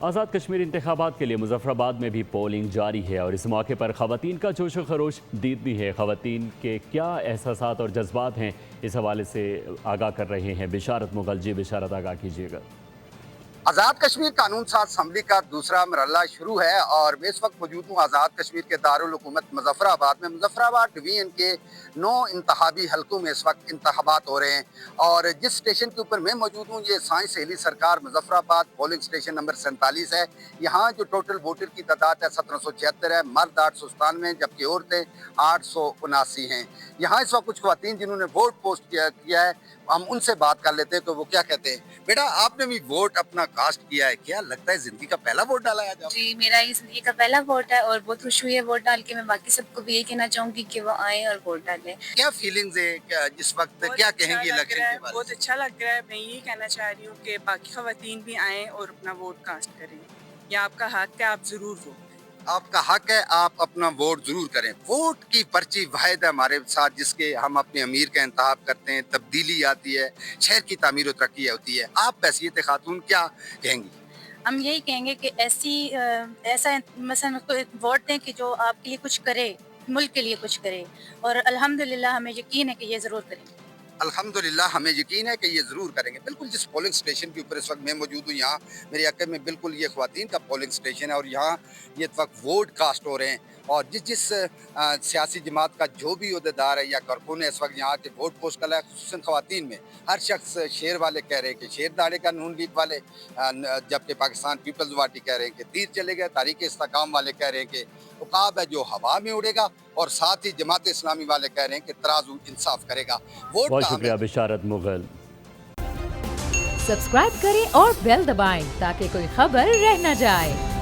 आज़ाद कश्मीर इंतखाबात के लिए मुजफ्फराबाद में भी पोलिंग जारी है और इस मौके पर ख़वातीन का जोश व खरोश दीद भी है। ख़वातीन के क्या एहसासात और जज्बात हैं, इस हवाले से आगाह कर रहे हैं बिशारत मुगल। जी बिशारत, आगाह कीजिएगा। आज़ाद कश्मीर कानून साज असम्बली का दूसरा मरहला शुरू है और मैं इस वक्त मौजूद हूँ आज़ाद कश्मीर के दारुल हुकूमत मुजफ्फराबाद में। मुजफ्फराबाद डिवीजन के 9 इंतखाबी हलकों में इस वक्त इंतखाबात हो रहे हैं और जिस स्टेशन के ऊपर मैं मौजूद हूँ ये साइंस सहेली सरकार मुजफ्फराबाद पोलिंग स्टेशन नंबर 47 है। यहाँ जो टोटल वोटर की तादाद है 1776 है, मर्द 897 जबकि औरतें 879 हैं। यहाँ इस वक्त कुछ ख़वातीन जिन्होंने वोट पोस्ट किया है, हम उनसे बात कर लेते हैं तो वो क्या कहते हैं। बेटा, आपने भी वोट अपना कास्ट किया है, क्या लगता है जिंदगी का पहला वोट डाला है आज? जी, मेरा ये जिंदगी का पहला वोट है और बहुत खुश हुई है वोट डाल के। मैं बाकी सबको भी यही कहना चाहूंगी कि वो आए और वोट डालें। क्या फीलिंग्स है, क्या जिस वक्त क्या कहेंगी इलेक्शन के बारे में? बहुत अच्छा लग रहा है। मैं यही कहना चाह रही हूँ कि बाकी खवातीन भी आएँ और अपना वोट कास्ट करें। यह आपका हक है, आप जरूर वोट। आपका हक है, आप अपना वोट जरूर करें। वोट की पर्ची वाहिद है हमारे साथ जिसके हम अपने अमीर का इंतखाब करते हैं, तब्दीली आती है, शहर की तामीर और तरक्की होती है। आप बैसियत खातून क्या कहेंगी? हम यही कहेंगे कि ऐसा मसलन कोई वोट दें कि जो आपके लिए कुछ करे, मुल्क के लिए कुछ करे, और अल्हम्दुलिल्लाह हमें यकीन है कि ये ज़रूर करेंगे। अल्हम्दुलिल्लाह हमें यकीन है कि ये ज़रूर करेंगे। बिल्कुल जिस पोलिंग स्टेशन के ऊपर इस वक्त मैं मौजूद हूँ, यहाँ मेरे हक़ में बिल्कुल ये ख़वातीन का पोलिंग स्टेशन है और यहाँ ये इस वक्त वोट कास्ट हो रहे हैं और जिस सियासी जमात का जो भी अहदेदार है या कारकुन है इस वक्त यहाँ के वोट पोस्ट कर रहा है। खुसूसन ख़वातीन में हर शख्स शेर वाले कह रहे हैं कि शेर दाड़े का नून लीग वाले, जबकि पाकिस्तान पीपल्स पार्टी कह रहे हैं कि तीर चलेगा, तारीख इस्तेकाम वाले कह रहे हैं कि उकाब है जो हवा में उड़ेगा, और साथ ही जमात इस्लामी वाले कह रहे हैं कि तराजू इंसाफ करेगा। बहुत शुक्रिया बिशारत मुगल। सब्सक्राइब करें और बेल दबाएं ताकि कोई खबर रह न जाए।